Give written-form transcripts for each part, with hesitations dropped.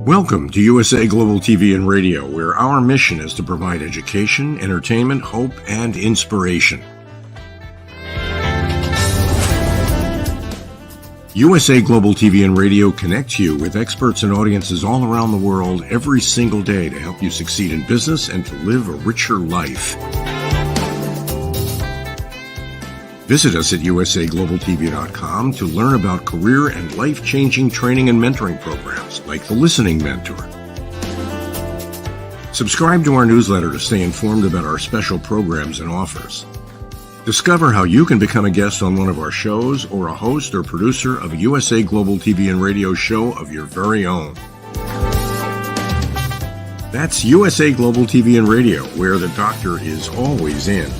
Welcome to USA Global TV and Radio, where our mission is to provide education, entertainment, hope, and inspiration. USA Global TV and Radio connects you with experts and audiences all around the world every single day to help you succeed in business and to live a richer life. Visit us at usaglobaltv.com to learn about career and life-changing training and mentoring programs like the Listening Mentor. Subscribe to our newsletter to stay informed about our special programs and offers. Discover how you can become a guest on one of our shows or a host or producer of a USA Global TV and Radio show of your very own. That's USA Global TV and Radio, where the doctor is always in.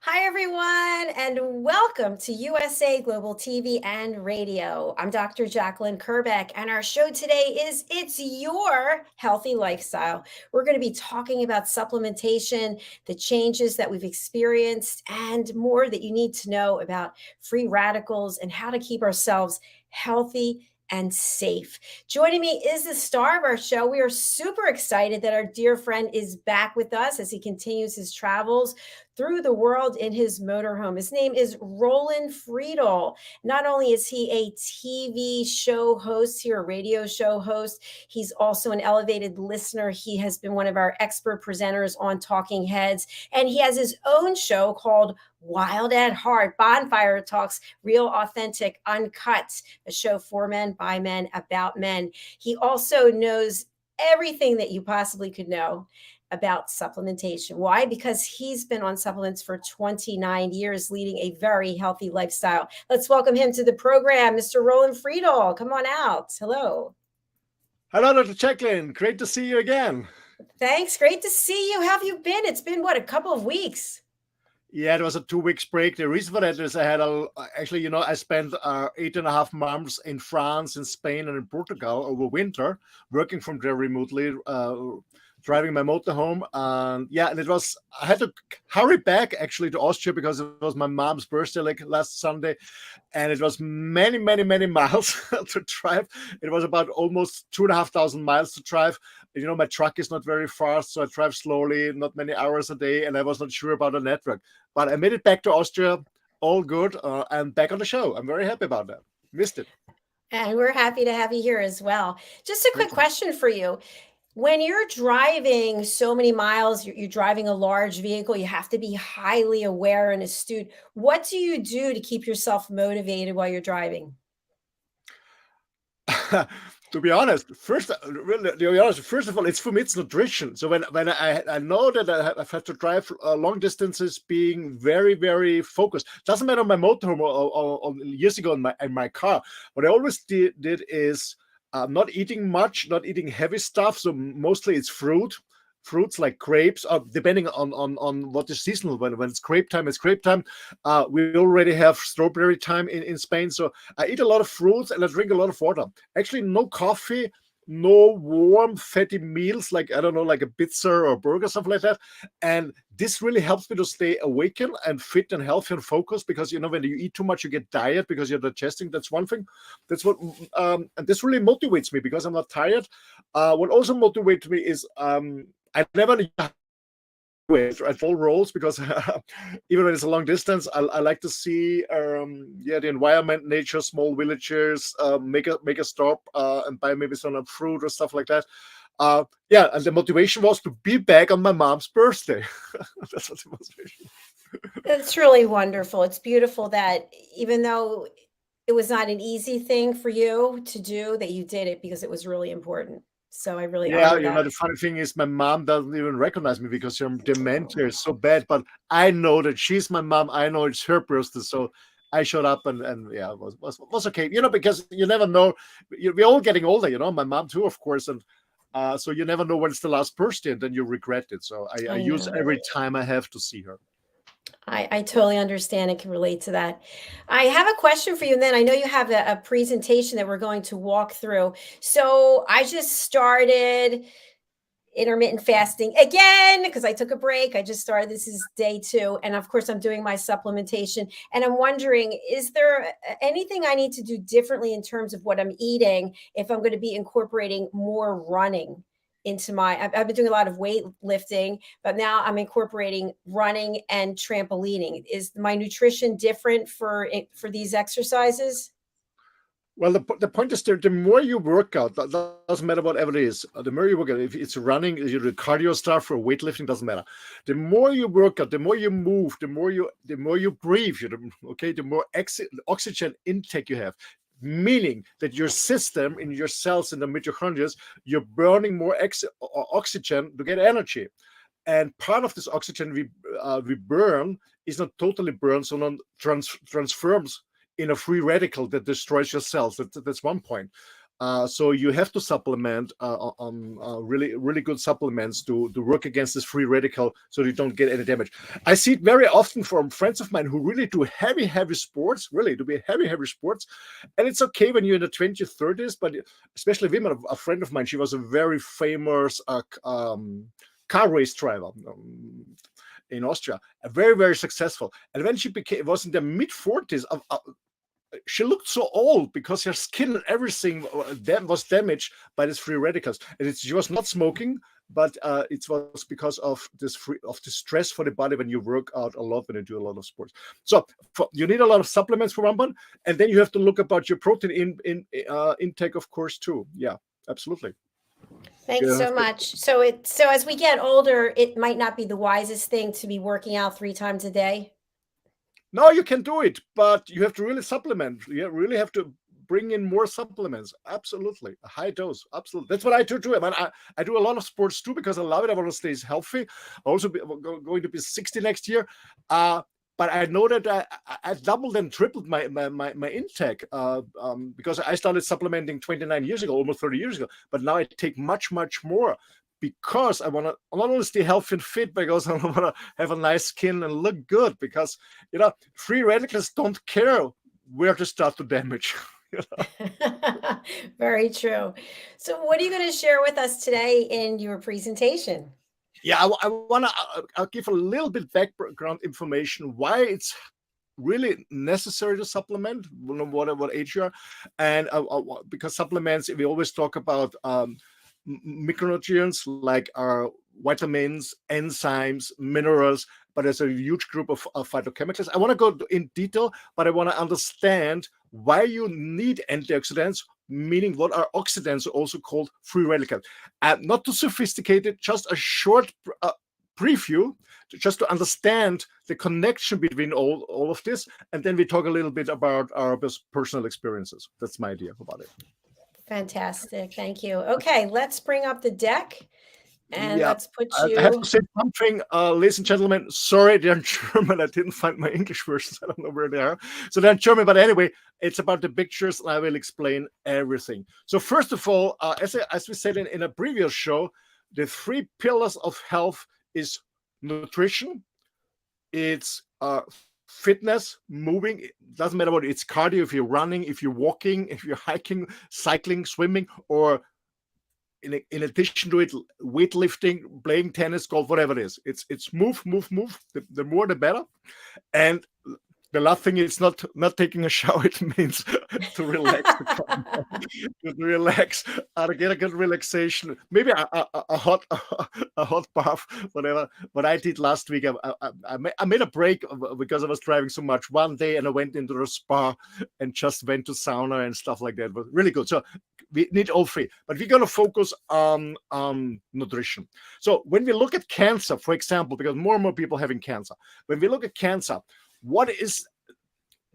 Hi, everyone, and welcome to USA Global TV and Radio. I'm Dr. JACALYN KERBECK, and our show today is It's Your Healthy Lifestyle. We're going to be talking about supplementation, the changes that we've experienced, and more that you need to know about free radicals and how to keep ourselves healthy and safe. Joining me is the star of our show. We are super excited that our dear friend is back with us as he continues his travels through the world in his motorhome. His name is Roland Friedl. Not only is he a TV show host here, a radio show host, he's also an elevated listener. He has been one of our expert presenters on Talking Heads, and he has his own show called Wild at Heart, Bonfire Talks, Real, Authentic, Uncut, a show for men, by men, about men. He also knows everything that you possibly could know about supplementation. Why? Because he's been on supplements for 29 years, leading a very healthy lifestyle. Let's welcome him to the program, Mr. Roland Friedl. Come on out. Hello. Hello, Dr. JACALYN. Great to see you again. Thanks. Great to see you. How have you been? It's been, what, a couple of weeks? Yeah, it was a 2 weeks break. The reason for that is I had I spent 8.5 months in France, in Spain, and in Portugal over winter, working from there remotely, driving my motorhome. And I had to hurry back actually to Austria because it was my mom's birthday like last Sunday. And it was many, many, many miles to drive. It was about almost 2,500 miles to drive. You know, my truck is not very fast, so I drive slowly, not many hours a day, and I was not sure about the network. But I made it back to Austria, all good, and back on the show. I'm very happy about that. Missed it. And we're happy to have you here as well. Just a quick question for you. When you're driving so many miles, you're driving a large vehicle, you have to be highly aware and astute. What do you do to keep yourself motivated while you're driving? To be honest, first of all, it's for me, it's nutrition. So when I know that I have to drive long distances, being very, very focused. Doesn't matter on my motorhome or years ago in my car. What I always did is not eating much, not eating heavy stuff. So mostly it's fruits like grapes, depending on what is seasonal. When it's grape time, it's grape time. We already have strawberry time in Spain. So I eat a lot of fruits and I drink a lot of water. Actually, no coffee, no warm fatty meals like, I don't know, like a pizza or a burger, something like that. And this really helps me to stay awakened and fit and healthy and focused, because, you know, when you eat too much, you get tired because you're digesting. That's one thing. That's what, and this really motivates me because I'm not tired. What also motivates me is, I never at all roles because even when it's a long distance, I like to see the environment, nature, small villagers, make a stop and buy maybe some fruit or stuff like that. And the motivation was to be back on my mom's birthday. That's what the motivation. It's really wonderful. It's beautiful that even though it was not an easy thing for you to do, that you did it because it was really important. So I really honor you that. know, the funny thing is my mom doesn't even recognize me because her dementia is so bad, but I know that she's my mom. I know it's her birthday, so I showed up and it was okay, you know, because you never know. We're all getting older, you know, my mom too, of course, and so you never know when it's the last birthday and then you regret it. So I use every time I have to see her. I totally understand and can relate to that. I have a question for you, and then I know you have a presentation that we're going to walk through. So I just started intermittent fasting again because I took a break. I just started. This is day 2. And of course, I'm doing my supplementation. And I'm wondering, is there anything I need to do differently in terms of what I'm eating if I'm going to be incorporating more running into I've been doing a lot of weightlifting, but now I'm incorporating running and trampolining. Is my nutrition different for these exercises? Well, the point is the more you work out, that doesn't matter whatever it is. The more you work out, if it's running, you do cardio stuff or weightlifting, doesn't matter. The more you work out, the more you move, the more you breathe. Okay, the more oxygen intake you have, meaning that your system, in your cells, in the mitochondria, you're burning more oxygen to get energy. And part of this oxygen we burn is not totally burned, so not transforms in a free radical that destroys your cells. That's one point. So you have to supplement on really good supplements to work against this free radical so you don't get any damage. I see it very often from friends of mine who really do heavy sports, really do heavy sports. And it's okay when you're in the 20s, 30s, but especially women. A friend of mine, she was a very famous car race driver in Austria, very successful. And when she was in the mid 40s, she looked so old because her skin and everything was damaged by these free radicals. And she was not smoking, but it was because of this stress for the body when you work out a lot, when you do a lot of sports. So you need a lot of supplements for one point, and then you have to look about your protein intake, of course, too. Yeah, absolutely. Thanks so much. So as we get older, it might not be the wisest thing to be working out 3 times a day. No, you can do it, but you have to really supplement. You really have to bring in more supplements. Absolutely. A high dose. Absolutely. That's what I do too. I do a lot of sports too because I love it. I want to stay healthy. I'm also going to be 60 next year. But I know that I doubled and tripled my intake because I started supplementing 29 years ago, almost 30 years ago. But now I take much more because I want to not only stay healthy and fit, because I want to have a nice skin and look good. Because free radicals don't care where to start to damage. Very true. So, what are you going to share with us today in your presentation? Yeah, I want to give a little bit background information why it's really necessary to supplement, what age you are, and because supplements, we always talk about micronutrients like vitamins, enzymes, minerals, but there's a huge group of phytochemicals. I want to go in detail, but I want to understand why you need antioxidants, meaning what are oxidants, also called free radicals. Not too sophisticated, just a short preview, just to understand the connection between all of this, and then we talk a little bit about our personal experiences. That's my idea about it. Fantastic. Thank you. Okay, let's bring up the deck. And let's put you. I have to say something, ladies and gentlemen. Sorry, they're in German. I didn't find my English versions. I don't know where they are. So they're in German, but anyway, it's about the pictures, and I will explain everything. So first of all, as we said in a previous show, the 3 pillars of health is nutrition, it's fitness, moving. It doesn't matter what it's cardio. If you're running, if you're walking, if you're hiking, cycling, swimming, or in addition to it, weightlifting, playing tennis, golf, whatever it is. It's move. The more, the better. And the last thing is not taking a shower. It means to relax, to relax, to get a good relaxation. Maybe a hot bath, whatever. What I did last week, I made a break because I was driving so much one day, and I went into the spa and just went to sauna and stuff like that. It was really good. So we need all 3, but we're going to focus on nutrition. So when we look at cancer, for example, because more and more people having cancer, when we look at cancer, what is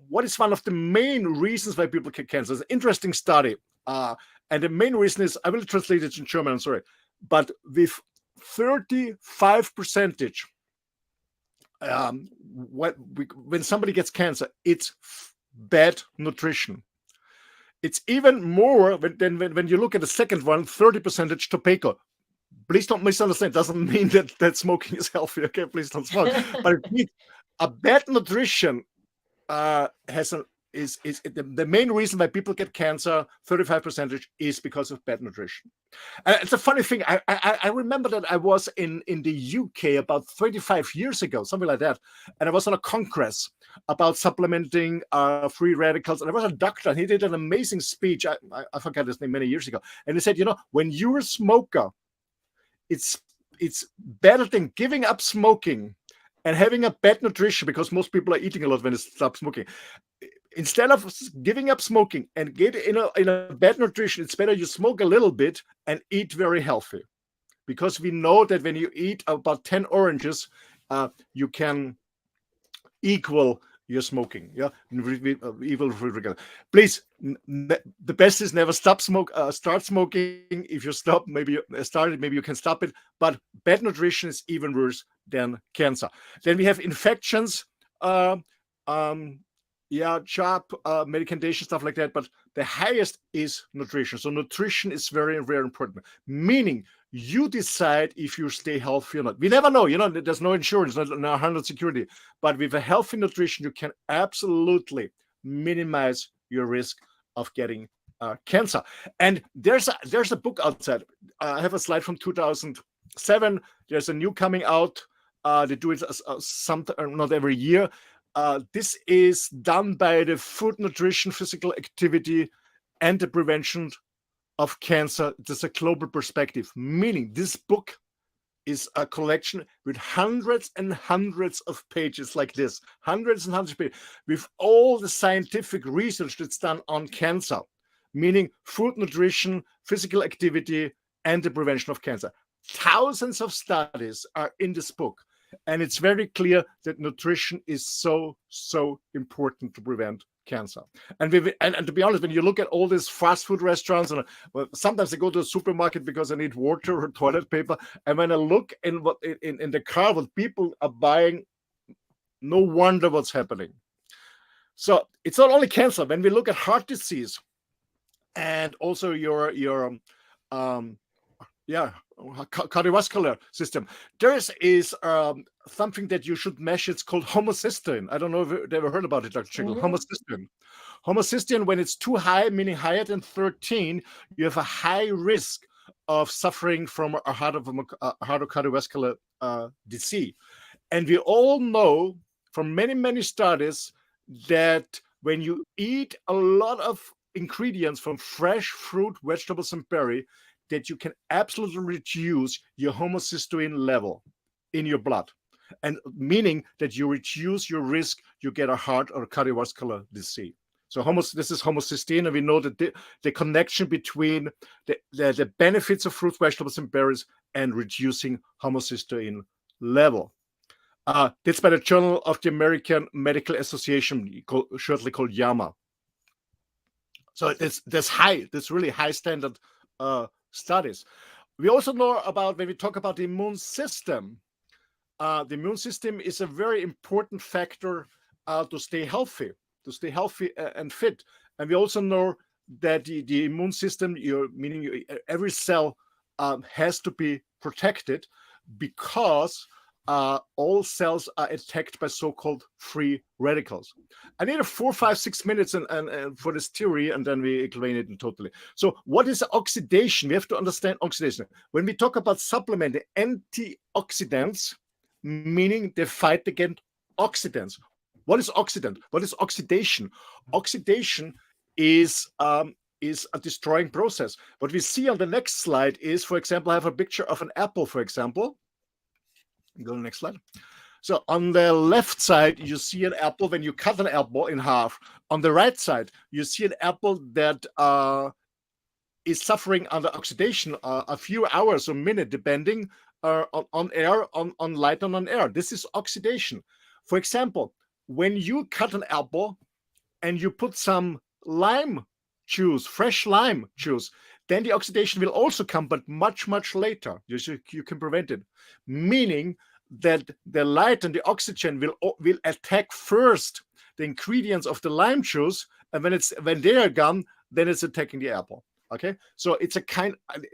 one of the main reasons why people get cancer? It's an interesting study. And the main reason is, I will translate it in German, I'm sorry, but with 35%, when somebody gets cancer, it's bad nutrition. It's even more than when you look at the second one, 30% tobacco. Please don't misunderstand. It doesn't mean that smoking is healthy. Okay, please don't smoke. But it means a bad nutrition has an the main reason why people get cancer, 35%, is because of bad nutrition. It's a funny thing. I remember that I was in the UK about 35 years ago, something like that, and I was on a congress about supplementing free radicals, and there was a doctor, and he did an amazing speech. I forgot his name many years ago, and he said, when you're a smoker, it's better than giving up smoking and having a bad nutrition, because most people are eating a lot when they stop smoking. Instead of giving up smoking and get in a bad nutrition, it's better you smoke a little bit and eat very healthy, because we know that when you eat about 10 oranges, you can equal your smoking. Yeah, please. The best is never start smoking. If you stop, maybe you can stop it. But bad nutrition is even worse than cancer. Then we have infections. CHOP, medication, stuff like that, but the highest is nutrition. So nutrition is very, very important, meaning you decide if you stay healthy or not. We never know, there's no insurance, no 100 security, but with a healthy nutrition, you can absolutely minimize your risk of getting cancer. And there's a book outside. I have a slide from 2007. There's a new coming out. They do it not every year. This is done by the Food, Nutrition, Physical Activity, and the Prevention of Cancer. There's a global perspective, meaning this book is a collection with hundreds and hundreds of pages like this, hundreds and hundreds of pages, with all the scientific research that's done on cancer, meaning food, nutrition, physical activity, and the prevention of cancer. Thousands of studies are in this book. And it's very clear that nutrition is so important to prevent cancer. And to be honest, when you look at all these fast food restaurants, and sometimes I go to a supermarket because I need water or toilet paper, and when I look in the car what people are buying, no wonder what's happening. So it's not only cancer. When we look at heart disease and also your cardiovascular system, there is something that you should measure. It's called homocysteine. I don't know if you've ever heard about it, Dr. Jekyll. Homocysteine, when it's too high, meaning higher than 13, you have a high risk of suffering from a heart or cardiovascular disease. And we all know from many studies that when you eat a lot of ingredients from fresh fruit, vegetables, and berry, that you can absolutely reduce your homocysteine level in your blood, and meaning that you reduce your risk you get a heart or cardiovascular disease. So this is homocysteine, and we know that the connection between the benefits of fruits, vegetables, and berries and reducing homocysteine level. That's by the Journal of the American Medical Association, shortly called JAMA. So that's really high standard studies. We also know about, when we talk about the immune system, the immune system is a very important factor to stay healthy and fit. And we also know that the immune system, meaning every cell has to be protected, because all cells are attacked by so-called free radicals. I need 4, 5, 6 minutes and for this theory, and then we explain it totally. So what is oxidation? We have to understand oxidation. When we talk about supplementing antioxidants, meaning they fight against oxidants. What is oxidant? What is oxidation? Oxidation is a destroying process. What we see on the next slide is, for example, I have a picture of an apple, for example. Go to the next slide. So on the left side, you see an apple. When you cut an apple in half, on the right side, you see an apple that is suffering under oxidation a few hours or minute, depending on air, on light, and on air. This is oxidation. For example, when you cut an apple and you put some lime juice, fresh lime juice, then the oxidation will also come, but much later. You can prevent it, meaning that the light and the oxygen will attack first the ingredients of the lime juice, and when they are gone, then it's attacking the apple. Okay, so it's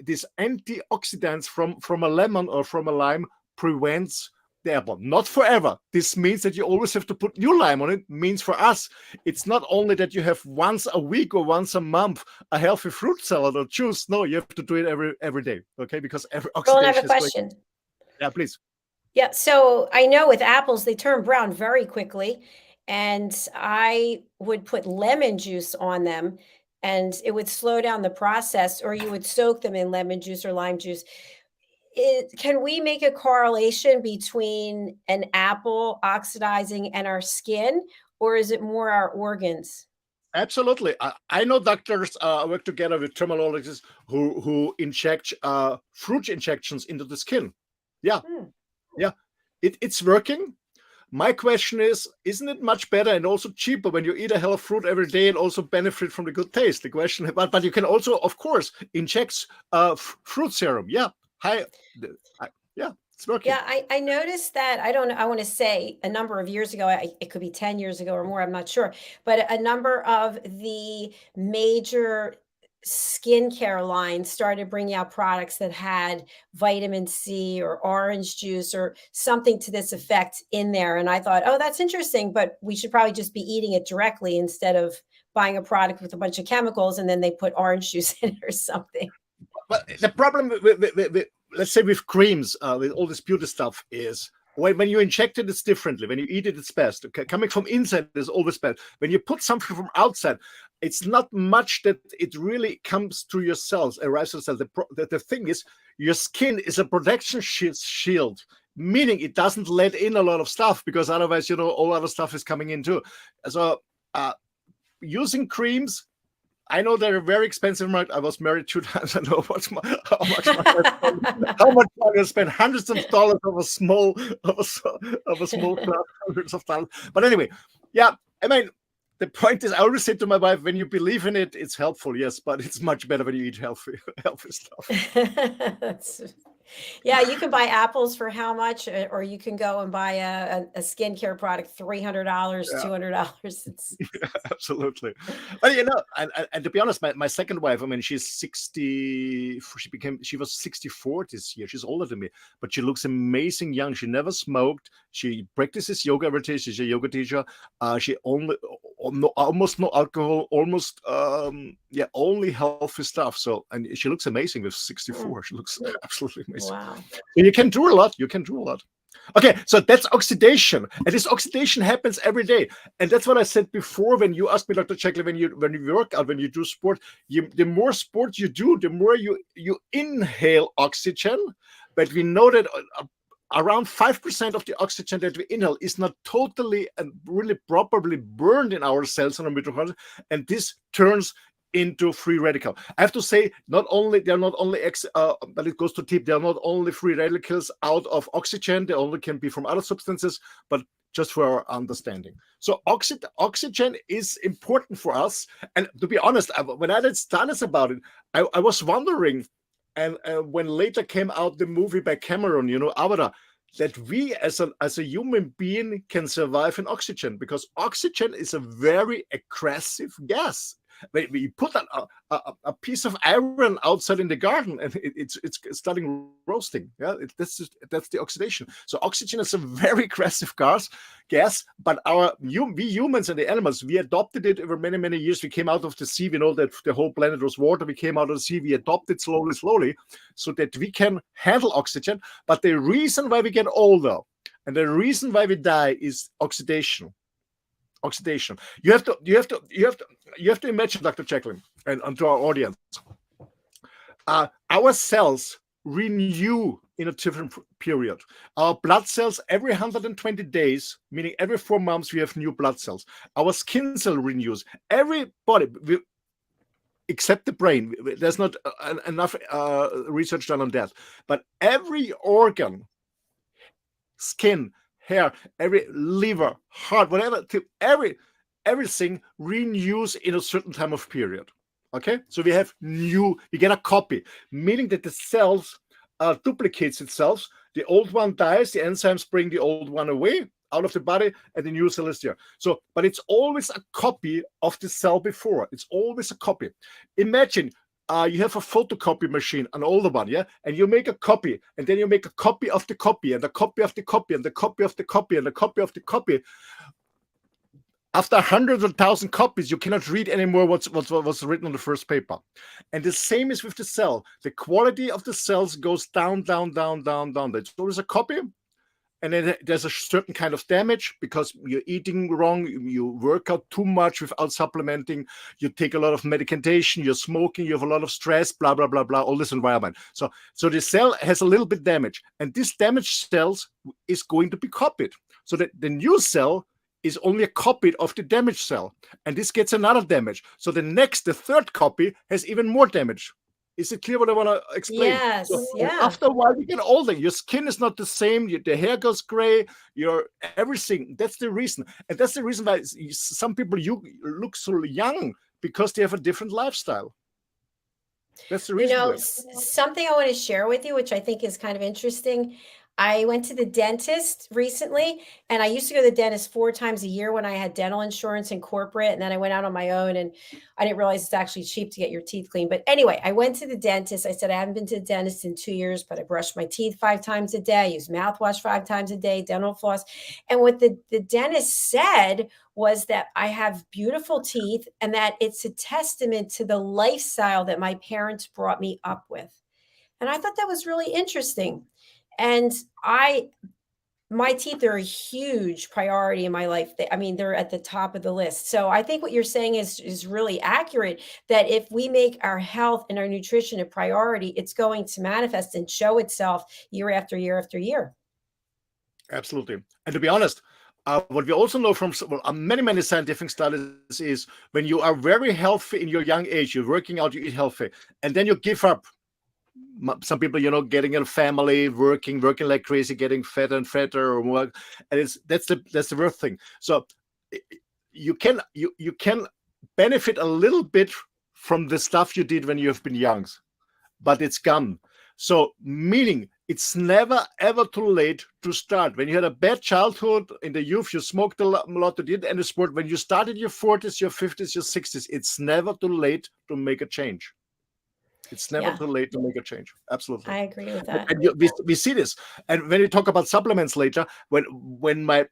this antioxidants from a lemon or from a lime prevents the apple. Not forever. This means that you always have to put new lime on it. Means for us, it's not only that you have once a week or once a month a healthy fruit salad or juice. No, you have to do it every day. Okay, because every Roland, I oxidation have a question. Yeah, please. Yeah, so I know with apples, they turn brown very quickly, and I would put lemon juice on them, and it would slow down the process, or you would soak them in lemon juice or lime juice. Can we make a correlation between an apple oxidizing and our skin, or is it more our organs? Absolutely. I know doctors work together with terminologists who inject fruit injections into the skin. Yeah, Hmm. yeah, it's working. My question is, isn't it much better and also cheaper when you eat a healthy fruit every day and also benefit from the good taste? The question, but you can also, of course, inject fruit serum. Yeah, yeah, it's working. Yeah, I noticed that. I don't know. I want to say a number of years ago, it could be 10 years ago or more, I'm not sure. But a number of the major skincare lines started bringing out products that had vitamin C or orange juice or something to this effect in there. And I thought, oh, that's interesting, but we should probably just be eating it directly instead of buying a product with a bunch of chemicals and then they put orange juice in it or something. But the problem with let's say with creams, with all this beauty stuff is when you inject it, it's differently. When you eat it, it's best. Okay? Coming from inside is always best. When you put something from outside, it's not much that it really comes to your cells, arrives to the cells. The thing is, your skin is a protection shield, meaning it doesn't let in a lot of stuff because otherwise, all other stuff is coming in too. So using creams, I know they're very expensive. I was married 2 times. I know how much money I spent, hundreds of dollars of a small class, hundreds of dollars. But anyway, yeah, I mean, the point is, I always say to my wife, when you believe in it, it's helpful, yes, but it's much better when you eat healthy stuff. Yeah, you can buy apples for how much, or you can go and buy a skincare product, $300, $200. Yeah, absolutely. But and to be honest, my second wife, I mean, she's 60. She was 64 this year. She's older than me, but she looks amazing young. She never smoked. She practices yoga every day. She's a yoga teacher. She almost no alcohol, almost only healthy stuff. So, and she looks amazing with 64. She looks absolutely amazing. Wow. So you can do a lot. Okay, so that's oxidation, and this oxidation happens every day, and that's what I said before when you asked me, Dr. Jacqueline, when you work out, when you do sport, the more sport you do, the more you inhale oxygen. But we know that around 5% of the oxygen that we inhale is not totally and really properly burned in our cells and our mitochondria, and this turns into free radical. I have to say, but it goes to tip. They are not only free radicals out of oxygen. They only can be from other substances, but just for our understanding. So oxygen is important for us. And to be honest, when I did studies about it, I was wondering, and when later came out the movie by Cameron, Avatar, that we as a human being can survive in oxygen, because oxygen is a very aggressive gas. We put a piece of iron outside in the garden and it's starting roasting. Yeah, that's the oxidation. So oxygen is a very aggressive gas, but we humans and the animals, we adopted it over many, many years. We came out of the sea. We know that the whole planet was water. We came out of the sea. We adopted slowly, so that we can handle oxygen. But the reason why we get older and the reason why we die is oxidation. You have to imagine, Dr. Jacqueline, and to our audience, our cells renew in a different period. Our blood cells, every 120 days, meaning every 4 months, we have new blood cells. Our skin cell renews. Every body, except the brain, there's not enough research done on that. But every organ, skin, hair, every liver, heart, whatever, everything renews in a certain time of period. Okay, so we get a copy, meaning that the cells duplicates itself. The old one dies, the enzymes bring the old one away out of the body, and the new cell is there. So, but it's always a copy of the cell before. It's always a copy. Imagine you have a photocopy machine, an older one, yeah, and you make a copy, and then you make a copy of the copy, and a copy of the copy, and the copy of the copy, and a copy of the copy. After hundreds of 1,000 copies, you cannot read anymore what's written on the first paper. And the same is with the cell. The quality of the cells goes down, down, down, down, down. There's always a copy, and then there's a certain kind of damage because you're eating wrong, you work out too much without supplementing, you take a lot of medication, you're smoking, you have a lot of stress, blah, blah, blah, blah, all this environment. So the cell has a little bit damage, and this damaged cells is going to be copied. So that the new cell is only a copy of the damaged cell, and this gets another damage. So the third copy has even more damage. Is it clear what I want to explain? Yes, yeah. After a while, you get older. Your skin is not the same. The hair goes gray. Your everything. That's the reason, and that's the reason why some people you look so young, because they have a different lifestyle. That's the reason. Something I want to share with you, which I think is kind of interesting. I went to the dentist recently, and I used to go to the dentist 4 times a year when I had dental insurance and corporate. And then I went out on my own, and I didn't realize it's actually cheap to get your teeth cleaned. But anyway, I went to the dentist. I said, I haven't been to the dentist in 2 years, but I brushed my teeth 5 times a day. I use mouthwash 5 times a day, dental floss. And what the dentist said was that I have beautiful teeth and that it's a testament to the lifestyle that my parents brought me up with. And I thought that was really interesting. And my teeth are a huge priority in my life. They're at the top of the list. So I think what you're saying is really accurate, that if we make our health and our nutrition a priority, it's going to manifest and show itself year after year after year. Absolutely. And to be honest, what we also know from many scientific studies is when you are very healthy in your young age, you're working out, you eat healthy, and then you give up. Some people, getting a family, working like crazy, getting fatter and fatter, or more, and that's the worst thing. So you can benefit a little bit from the stuff you did when you have been young, but it's gone. So meaning it's never ever too late to start. When you had a bad childhood in the youth, you smoked a lot, you did any sport. When you started your 40s, your 50s, your 60s, it's never too late to make a change. It's never too late to make a change. Absolutely. I agree with that. And we see this. And when we talk about supplements later, when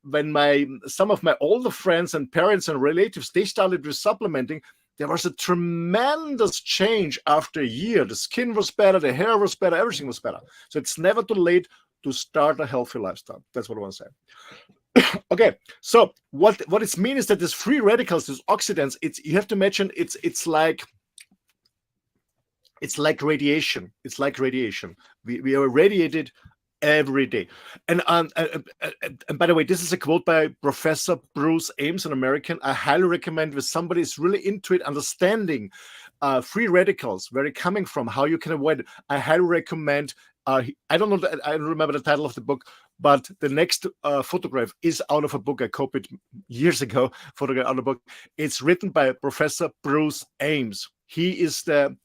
some of my older friends and parents and relatives, they started with supplementing, there was a tremendous change after a year. The skin was better, the hair was better, everything was better. So it's never too late to start a healthy lifestyle. That's what I want to say. Okay, so what it means is that these free radicals, these oxidants, you have to imagine it's like radiation. It's like radiation. We are radiated every day. And by the way, this is a quote by Professor Bruce Ames, an American. I highly recommend if somebody is really into it, understanding free radicals, where they're coming from, how you can avoid it. I highly recommend. I don't remember the title of the book, but the next photograph is out of a book I copied years ago. Photograph out of a book. It's written by Professor Bruce Ames. He's the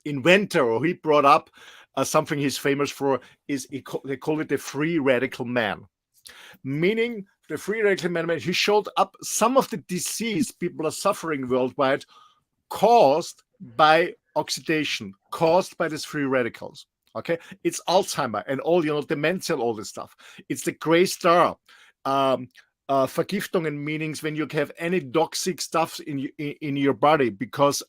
inventor, or he brought up something he's famous for. They call it the free radical man. Meaning the free radical man, he showed up some of the disease people are suffering worldwide caused by oxidation, caused by these free radicals. Okay, it's Alzheimer and all, dementia, all this stuff. It's the gray star. Vergiftungen meanings when you have any toxic stuff in your body, because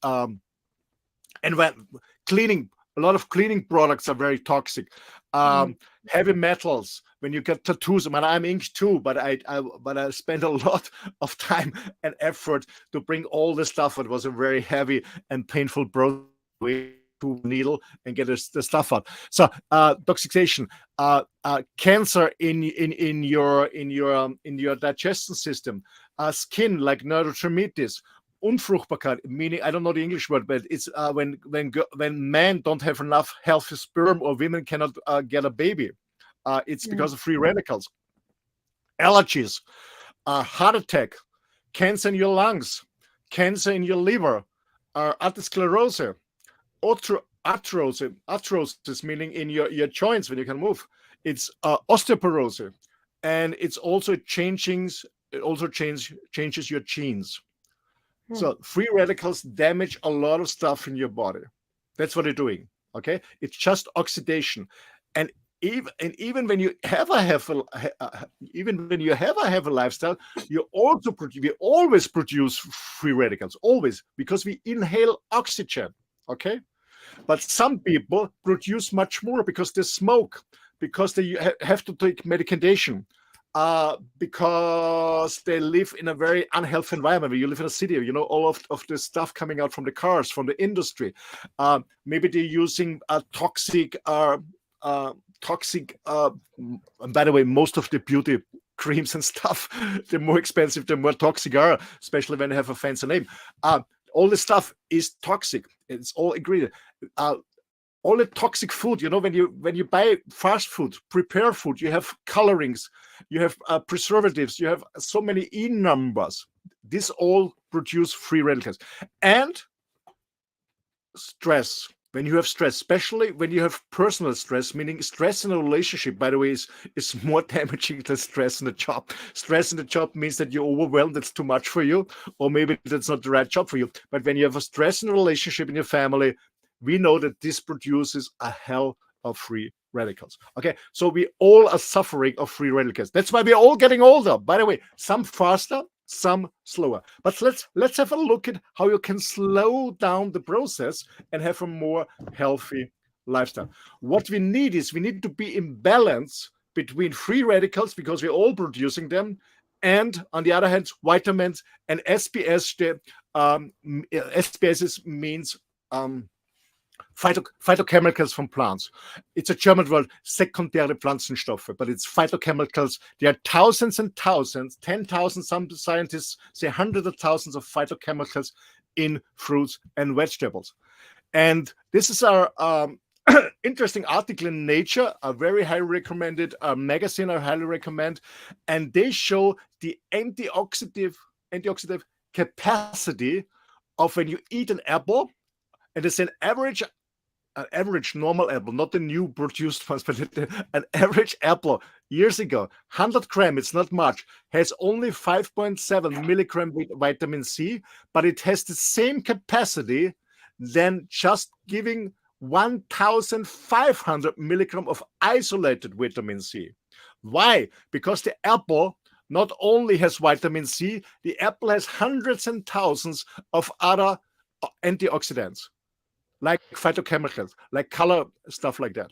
and when cleaning, a lot of cleaning products are very toxic. Heavy metals, when you get tattoos. I'm inked too, but I spent a lot of time and effort to bring all this stuff. It was a very heavy and painful process to needle and get the stuff out. So toxication, cancer in your digestion system, skin like neurodermitis, Unfruchtbarkeit, meaning I don't know the English word, but it's when men don't have enough healthy sperm, or women cannot get a baby. It's because of free radicals. Allergies, heart attack, cancer in your lungs, cancer in your liver, atherosclerosis, arthrosis, meaning in your joints when you can move. It's osteoporosis, and it's also changes your genes. So free radicals damage a lot of stuff in your body. That's what they're doing. Okay, it's just oxidation, and even when you have a healthy lifestyle, we always produce free radicals, always, because we inhale oxygen. Okay, but some people produce much more because they smoke, because they have to take medication, because they live in a very unhealthy environment. Where you live in a city, all of the stuff coming out from the cars, from the industry. Maybe they're using toxic. And by the way, most of the beauty creams and stuff, they're more expensive, the more toxic are, especially when they have a fancy name. All this stuff is toxic. It's all ingredient. All the toxic food, when you buy fast food, prepared food, you have colorings, you have preservatives, you have so many E numbers. This all produce free radicals. And stress. When you have stress, especially when you have personal stress, meaning stress in a relationship, by the way, is more damaging than stress in the job. Stress in the job means that you're overwhelmed, that's too much for you, or maybe that's not the right job for you. But when you have a stress in a relationship in your family, we know that this produces a hell of free radicals. Okay, so we all are suffering of free radicals. That's why we're all getting older. By the way, some faster, some slower. But let's have a look at how you can slow down the process and have a more healthy lifestyle. What we need to be in balance between free radicals, because we're all producing them, and on the other hand, vitamins and SPS. SPS means phytochemicals from plants. It's a German word, Sekundäre Pflanzenstoffe, but it's phytochemicals. There are thousands and thousands, 10,000, some scientists say hundreds of thousands of phytochemicals in fruits and vegetables. And this is our interesting article in Nature, a very highly recommended magazine I highly recommend. And they show the antioxidative capacity of when you eat an apple. And it's an average normal apple, not the new produced ones, but an average apple years ago, 100 grams, it's not much, has only 5.7 milligram vitamin C, but it has the same capacity than just giving 1,500 milligram of isolated vitamin C. Why? Because the apple not only has vitamin C, the apple has hundreds and thousands of other antioxidants, like phytochemicals, like color, stuff like that.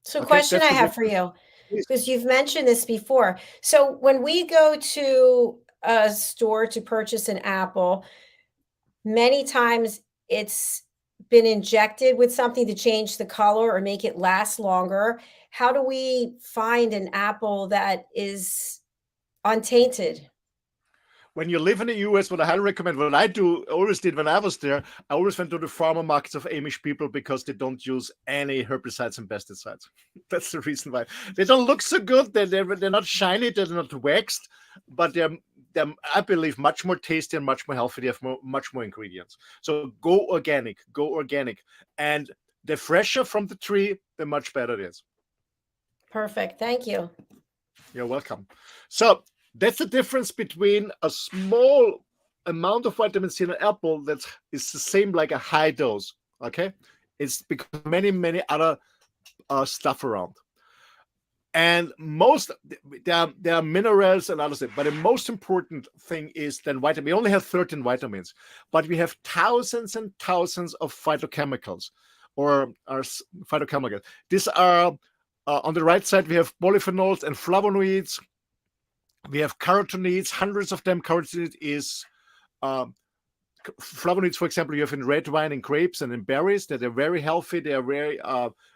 So question I have for you, because you've mentioned this before. So when we go to a store to purchase an apple, many times it's been injected with something to change the color or make it last longer. How do we find an apple that is untainted? When you live in the US, what I highly recommend, what I always did when I was there, I always went to the farmer markets of Amish people because they don't use any herbicides and pesticides. That's the reason why. They don't look so good. They're not shiny. They're not waxed, but they're I believe, much more tasty and much more healthy. They have much more ingredients. So go organic. And the fresher from the tree, the much better it is. Perfect. Thank you. You're welcome. So that's the difference between a small amount of vitamin C in an apple that is the same like a high dose. Okay, it's because many other stuff around, and there are minerals and other stuff. But the most important thing is then vitamin. We only have 13 vitamins, but we have thousands and thousands of phytochemicals, or phytochemicals. These are on the right side. We have polyphenols and flavonoids. We have carotenoids, hundreds of them. Carotenoid is flavonoids, for example, you have in red wine and grapes and in berries, that are very healthy. They are very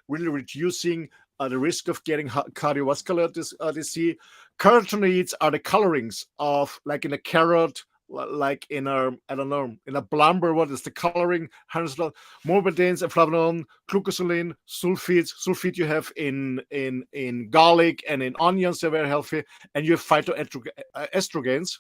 really reducing the risk of getting cardiovascular disease. Carotenoids are the colorings of, like in a carrot, like in a, I don't know, in a plumber, what is the coloring? Morbidins, flavonol, glucosamine, sulfites. Sulfite you have in garlic and in onions, they're very healthy. And you have phytoestrogens.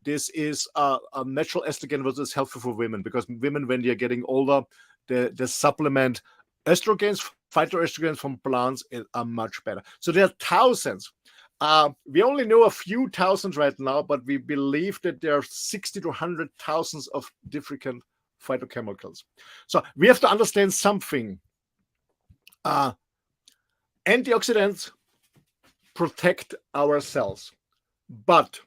This is a natural estrogen that is helpful for women, because women, when they're getting older, they supplement estrogens, phytoestrogens from plants are much better. So there are thousands. We only know a few thousand right now, but we believe that there are 60 to 100,000 of different phytochemicals. So we have to understand something. Antioxidants protect our cells, but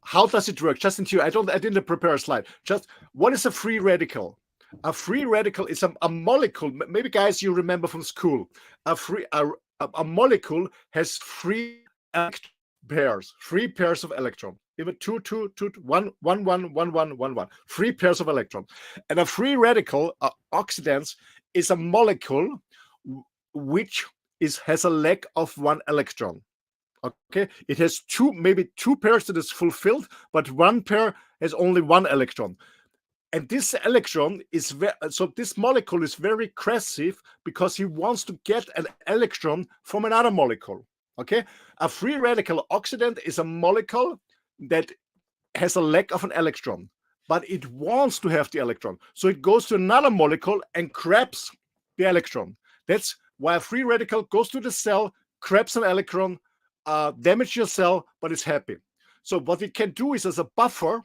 how does it work? Just in theory, I didn't prepare a slide. Just what is a free radical? A free radical is a molecule. Maybe guys, you remember from school. A molecule has three pairs of electrons. Even 2, 2, 2, 1, 1, 1, 1, 1, 1, 1. 3 pairs of electrons. And a free radical, oxidants, is a molecule which has a lack of 1 electron. Okay, it has maybe two pairs that is fulfilled, but 1 pair has only 1 electron. And this electron is so this molecule is very aggressive because he wants to get an electron from another molecule. Okay, a free radical oxidant is a molecule that has a lack of an electron, but it wants to have the electron. So it goes to another molecule and grabs the electron. That's why a free radical goes to the cell, grabs an electron, damage your cell, but it's happy. So what it can do is, as a buffer,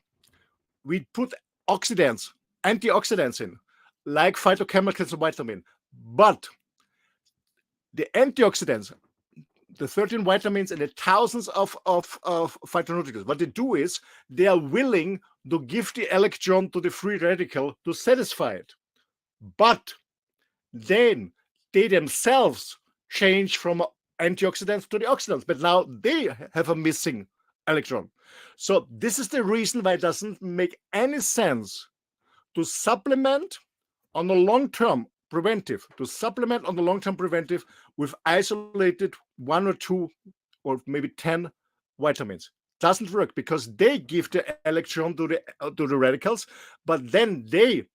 we put oxidants, antioxidants in, like phytochemicals and vitamin. But the antioxidants, the 13 vitamins and the thousands of phytonutrients, what they do is they are willing to give the electron to the free radical to satisfy it. But then they themselves change from antioxidants to the oxidants, but now they have a missing electron. So this is the reason why it doesn't make any sense to supplement on the long-term preventive, with isolated 1 or 2 or maybe 10 vitamins. Doesn't work because they give the electron to the radicals, but then they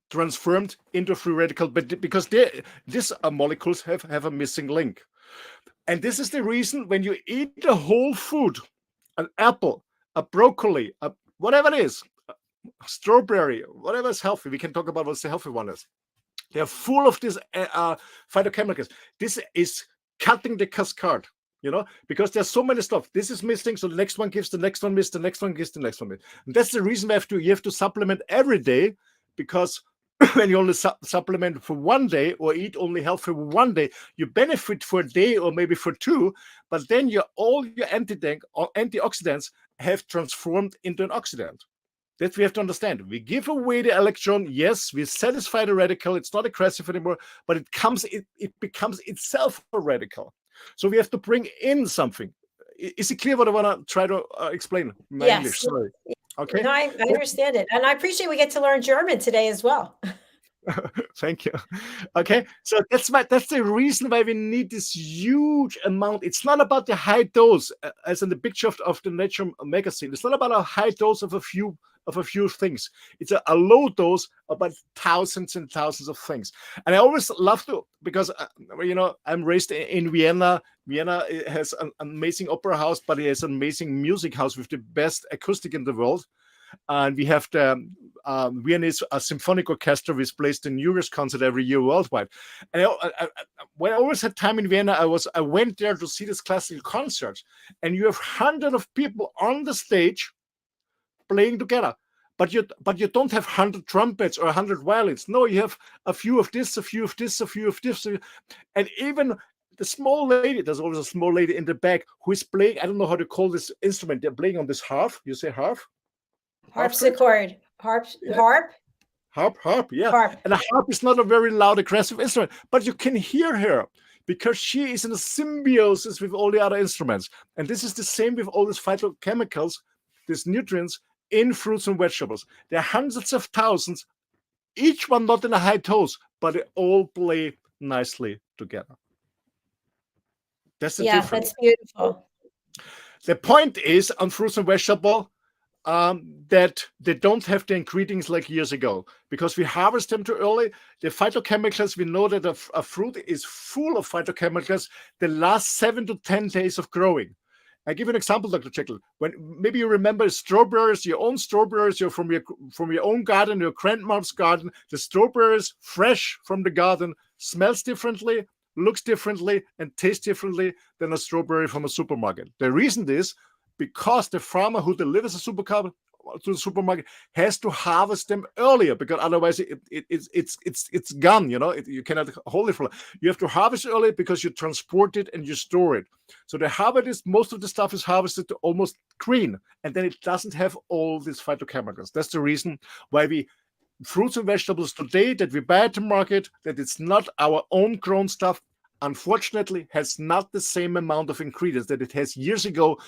transformed into free radical, but because these molecules have a missing link. And this is the reason when you eat a whole food, an apple, a broccoli, whatever it is, a strawberry, whatever is healthy, we can talk about what's the healthy one is. They're full of these phytochemicals. This is cutting the cascade, because there's so many stuff. This is missing, so the next one gives, the next one miss, the next one gives, the next one miss. And that's the reason you have to supplement every day, because when you only supplement for 1 day or eat only healthy for 1 day, you benefit for a day or maybe for 2, but then all your antioxidants have transformed into an oxidant. That we have to understand. We give away the electron, yes, we satisfy the radical, it's not aggressive anymore, but it becomes itself a radical. So we have to bring in something. Is it clear what I want to try to explain? My Yes. English, sorry. Okay. No, I understand it. And I appreciate we get to learn German today as well. Thank you. Okay, so that's the reason why we need this huge amount. It's not about the high dose, as in the picture of the Nature magazine. It's not about a high dose of a few things. It's a low dose about thousands and thousands of things. And I always love to, because I'm raised in Vienna. Vienna has an amazing opera house, but it has an amazing music house with the best acoustic in the world. And we have the Viennese Symphonic Orchestra, which plays the New Year's concert every year worldwide. And when I always had time in Vienna, I went there to see this classical concert. And you have hundreds of people on the stage playing together. But you don't have 100 trumpets or 100 violins. No, you have a few of this, a few of this, a few of this. And even the small lady, there's always a small lady in the back who is playing, I don't know how to call this instrument. They're playing on this harp. You say harp? Harpsichord. Harp? Harp, yeah. Harp. And a harp is not a very loud, aggressive instrument, but you can hear her because she is in a symbiosis with all the other instruments. And this is the same with all these phytochemicals, these nutrients in fruits and vegetables. There are hundreds of thousands, each one not in a high dose, but they all play nicely together. That's the difference. That's beautiful. The point is on fruits and vegetables, that they don't have the ingredients like years ago because we harvest them too early. The phytochemicals, we know that a fruit is full of phytochemicals the last 7 to 10 days of growing. I give you an example, Dr. Jekyll. When maybe you remember strawberries, your own strawberries, you're from your own garden, your grandma's garden. The strawberries, fresh from the garden, smells differently, looks differently, and tastes differently than a strawberry from a supermarket. The reason is because the farmer who delivers a supermarket to the supermarket has to harvest them earlier, because otherwise it's gone. You cannot hold it for long. You have to harvest early because you transport it and you store it. So the harvest, most of the stuff is harvested to almost green, and then it doesn't have all these phytochemicals. That's the reason why fruits and vegetables today that we buy at the market, that it's not our own grown stuff, unfortunately has not the same amount of ingredients that it has years ago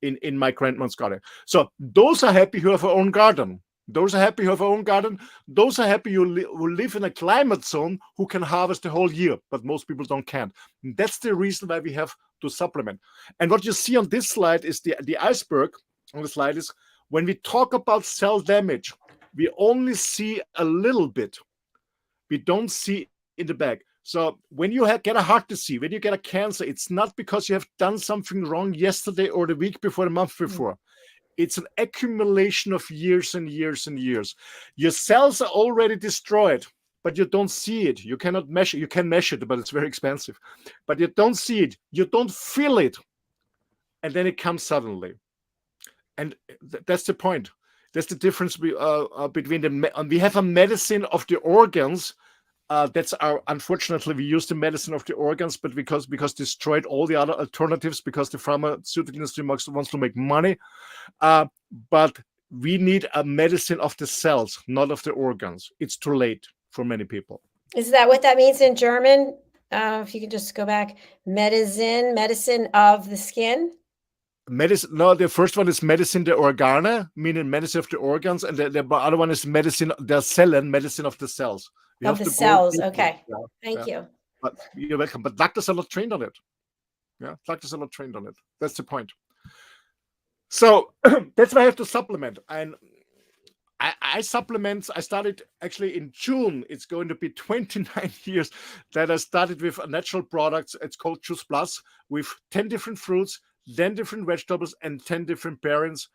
in my grandma's garden. So those are happy who have their own garden. Those are happy who have their own garden. Those are happy who live in a climate zone who can harvest the whole year, but most people can't. And that's the reason why we have to supplement. And what you see on this slide is the iceberg on the slide is when we talk about cell damage, we only see a little bit. We don't see in the back. So when you get a heart disease, when you get a cancer, it's not because you have done something wrong yesterday or the week before, the month before. It's an accumulation of years and years and years. Your cells are already destroyed, but you don't see it. You cannot measure. You can measure it, but it's very expensive. But you don't see it. You don't feel it. And then it comes suddenly. And that's the point. That's the difference between we have a medicine of the organs. Unfortunately, we use the medicine of the organs, but because destroyed all the other alternatives, because the pharmaceutical industry wants to make money. But we need a medicine of the cells, not of the organs. It's too late for many people. Is that what that means in German? If you could just go back, medicine of the skin? Medicine. No, the first one is medicine der Organe, meaning medicine of the organs, and the other one is medicine der Zellen, medicine of the cells. Of the cells. Okay. Yeah. Thank you. But you're welcome. But doctors are not trained on it. Yeah, doctors are not trained on it. That's the point. So that's why I have to supplement. And I supplement. I started actually in June. It's going to be 29 years that I started with natural products. It's called Juice Plus, with 10 different fruits, 10 different vegetables, and 10 different berries.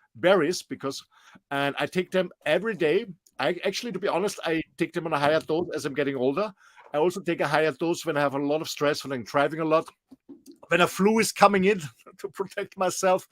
And I take them every day. To be honest, I take them on a higher dose as I'm getting older. I also take a higher dose when I have a lot of stress, when I'm driving a lot, when a flu is coming in to protect myself.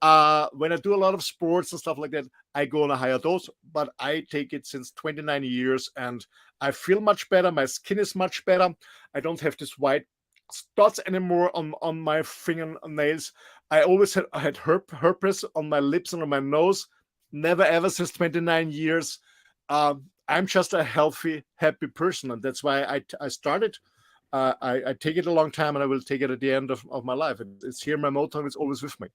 When I do a lot of sports and stuff like that, I go on a higher dose, but I take it since 29 years and I feel much better. My skin is much better. I don't have this white spots anymore on my fingernails. I always had herpes on my lips and on my nose. Never ever since 29 years. I'm just a healthy, happy person, and that's why I started. I take it a long time, and I will take it at the end of my life. It's here, my motto, and it's always with me.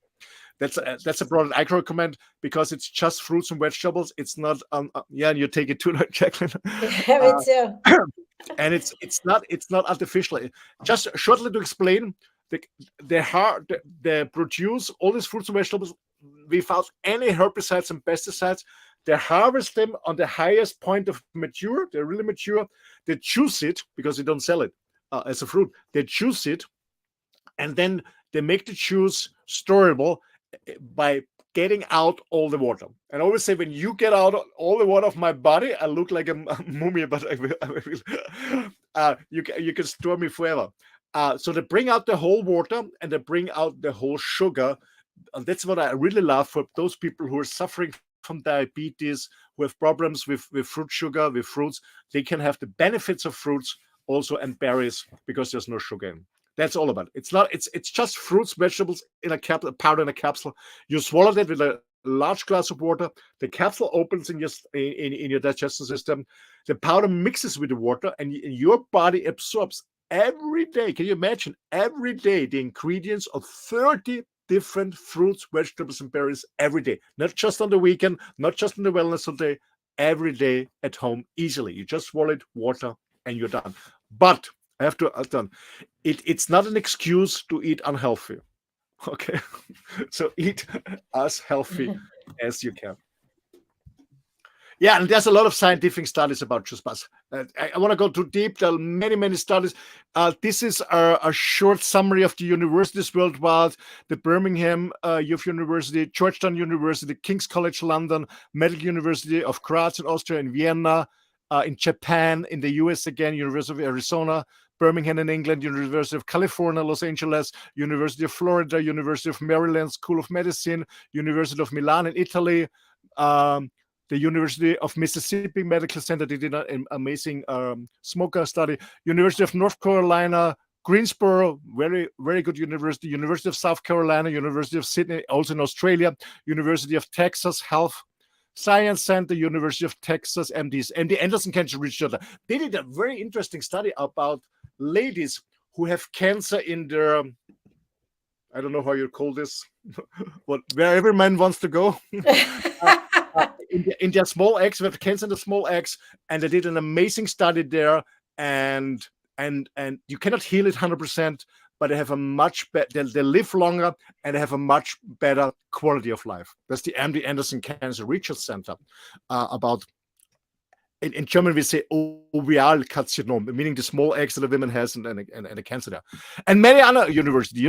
That's a product I can recommend because it's just fruits and vegetables. It's not, and you take it too, JACALYN. Yeah, me too. And it's not artificial. Just shortly to explain, they produce all these fruits and vegetables without any herbicides and pesticides. They harvest them on the highest point of mature. They're really mature. They juice it because they don't sell it as a fruit. They juice it, and then they make the juice storable by getting out all the water. And I always say, when you get out all the water of my body, I look like a mummy, but you can store me forever. So they bring out the whole water and they bring out the whole sugar. And that's what I really love for those people who are suffering from diabetes, who have problems with fruit sugar, with fruits. They can have the benefits of fruits also and berries because there's no sugar in. That's all about it. It's just fruits, vegetables in a powder in a capsule. You swallow that with a large glass of water. The capsule opens in your digestion system. The powder mixes with the water, and your body absorbs every day. Can you imagine? Every day the ingredients of 30 different fruits, vegetables, and berries every day. Not just on the weekend, not just on the wellness day, every day at home easily. You just swallow it, water, and you're done. But I have to done. It's not an excuse to eat unhealthy. Okay, so eat as healthy as you can. Yeah, and there's a lot of scientific studies about Juice Plus. I want to go too deep. There are many, many studies. This is a short summary of the universities worldwide: the Birmingham Youth University, Georgetown University, King's College London, Medical University of Graz in Austria, in Vienna, in Japan, in the US again, University of Arizona, Birmingham in England, University of California, Los Angeles, University of Florida, University of Maryland School of Medicine, University of Milan in Italy, the University of Mississippi Medical Center. They did an amazing smoker study. University of North Carolina, Greensboro, very, very good university. University of South Carolina, University of Sydney, also in Australia, University of Texas Health Science Center, University of Texas, MD Anderson Cancer Research. They did a very interesting study about ladies who have cancer in their, I don't know how you call this, where every man wants to go. In their small eggs, with cancer in the small eggs, and they did an amazing study there, and you cannot heal it 100%, but they have a much better, they live longer, and they have a much better quality of life. That's the MD Anderson Cancer Research Center. About, in German we say ovial carcinoma, meaning the small eggs that a woman has and the cancer there. And many other universities,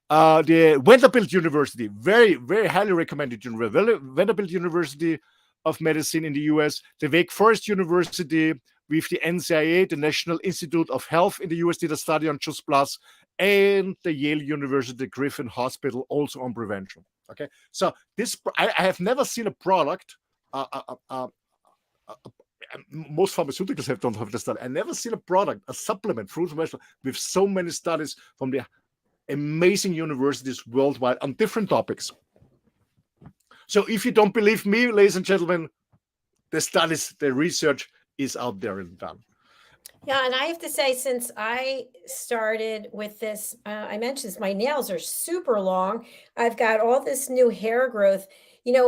the Vanderbilt University, very, very highly recommended university, Vanderbilt University of Medicine in the US, the Wake Forest University with the NCIA, the National Institute of Health in the US, did a study on Just Plus, and the Yale University Griffin Hospital also on prevention. Okay, so this, I have never seen a product, most pharmaceuticals don't have the study. I never seen a product, a supplement, fruits and vegetables, with so many studies from the amazing universities worldwide on different topics. So if you don't believe me, ladies and gentlemen, the studies, the research is out there and done. Yeah, and I have to say, since I started with this, I mentioned this, my nails are super long. I've got all this new hair growth.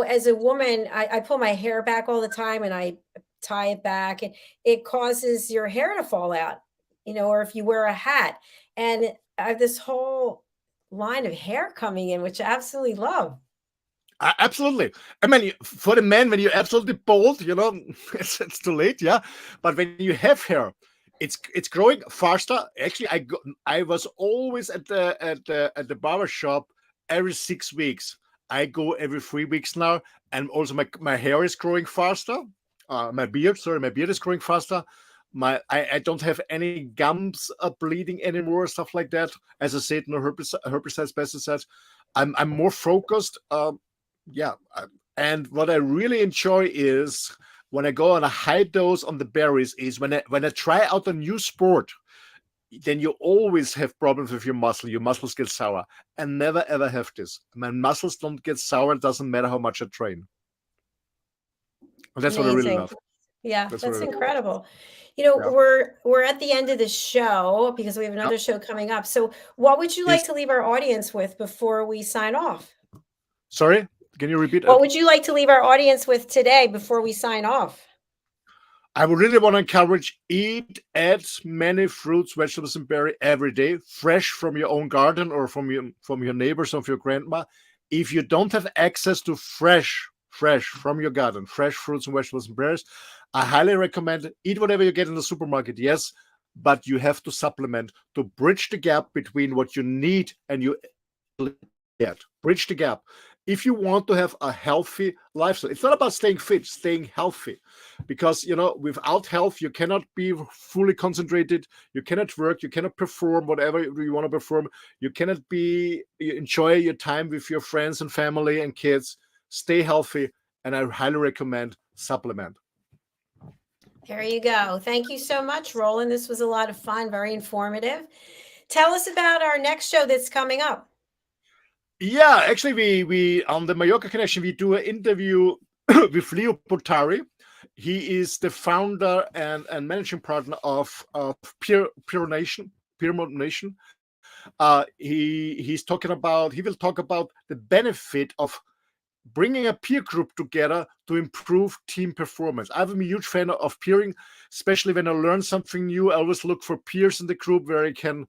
As a woman, I pull my hair back all the time and I tie it back, and it causes your hair to fall out, or if you wear a hat. And I have this whole line of hair coming in, which I absolutely love. Absolutely. I mean, for the men, when you're absolutely bald, it's too late, yeah. But when you have hair, it's growing faster. Actually, I was always at the barber shop every 6 weeks. I go every 3 weeks now, and also my hair is growing faster. My beard is growing faster. I don't have any gums bleeding anymore, stuff like that. As I said, no herbicides, pesticides. I'm more focused. And what I really enjoy is when I go on a high dose on the berries is when I try out a new sport, then you always have problems with your muscle. Your muscles get sour. I never ever have this. My muscles don't get sour. It doesn't matter how much I train. And that's Amazing. what I really love. Yeah, that's incredible. Yeah. We're at the end of the show because we have another show coming up. So what would you like to leave our audience with before we sign off? Sorry? Can you repeat? What would you like to leave our audience with today before we sign off? I would really want to encourage eat as many fruits, vegetables, and berries every day, fresh from your own garden or from your neighbors or from your grandma. If you don't have access to fresh from your garden, fresh fruits and vegetables and berries, I highly recommend eat whatever you get in the supermarket, yes, but you have to supplement to bridge the gap between what you need and you get. Bridge the gap. If you want to have a healthy lifestyle, it's not about staying fit, staying healthy. Because, without health, you cannot be fully concentrated. You cannot work. You cannot perform whatever you want to perform. You cannot enjoy your time with your friends and family and kids. Stay healthy. And I highly recommend supplement. There you go. Thank you so much, Roland. This was a lot of fun, very informative. Tell us about our next show that's coming up. Yeah, actually, we on the Mallorca Connection, we do an interview with Leo Bottari. He is the founder and managing partner of Peer Nation. He will talk about the benefit of bringing a peer group together to improve team performance. I'm a huge fan of peering, especially when I learn something new. I always look for peers in the group where I can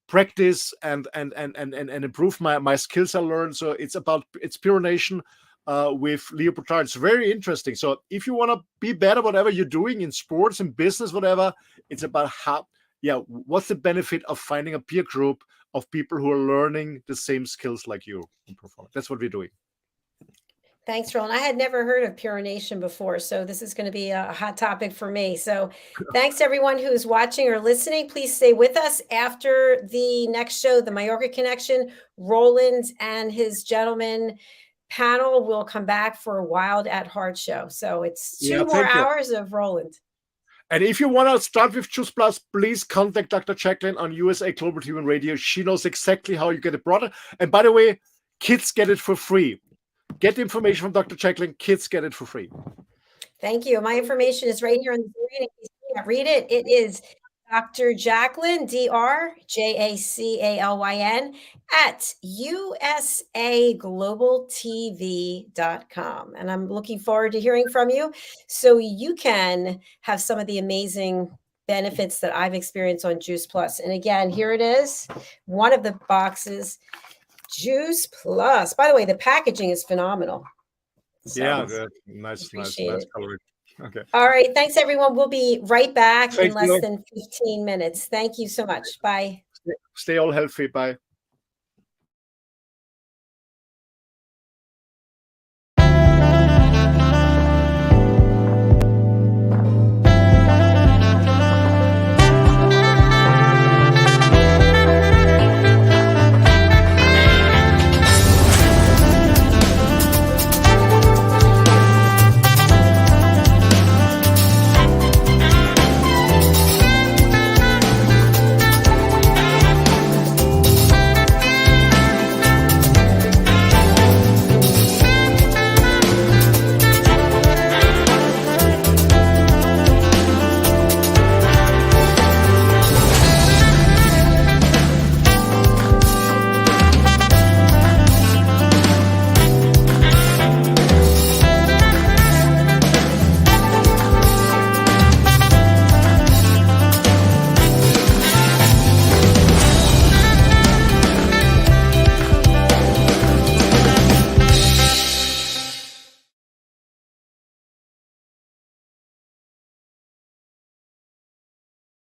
practice and improve my skills I learned. So it's Peer Nation with Leo Bottari. It's very interesting. So if you want to be better, whatever you're doing in sports and business, whatever, it's about what's the benefit of finding a peer group of people who are learning the same skills like you. That's what we're doing. Thanks, Roland. I had never heard of purination before, so this is going to be a hot topic for me. So thanks everyone who's watching or listening. Please stay with us after the next show, the Majorca Connection. Roland and his gentleman panel will come back for a Wild at Heart show. So it's two more hours of Roland. And if you want to start with Juice Plus, please contact Dr. JACALYN on USA Global TV and Radio. She knows exactly how you get a product. And by the way, kids get it for free. Get the information from Dr. JACALYN. Kids get it for free. Thank you. My information is right here on the screen. In case you can't read it, it is Dr. JACALYN, DrJacalyn, at usaglobaltv.com. And I'm looking forward to hearing from you so you can have some of the amazing benefits that I've experienced on Juice Plus. And again, here it is, one of the boxes, Juice Plus. By the way, the packaging is phenomenal. So, yeah, good. Nice coloring. Okay. All right. Thanks, everyone. We'll be right back in less than 15 minutes. Thank you so much. Bye. Stay all healthy. Bye.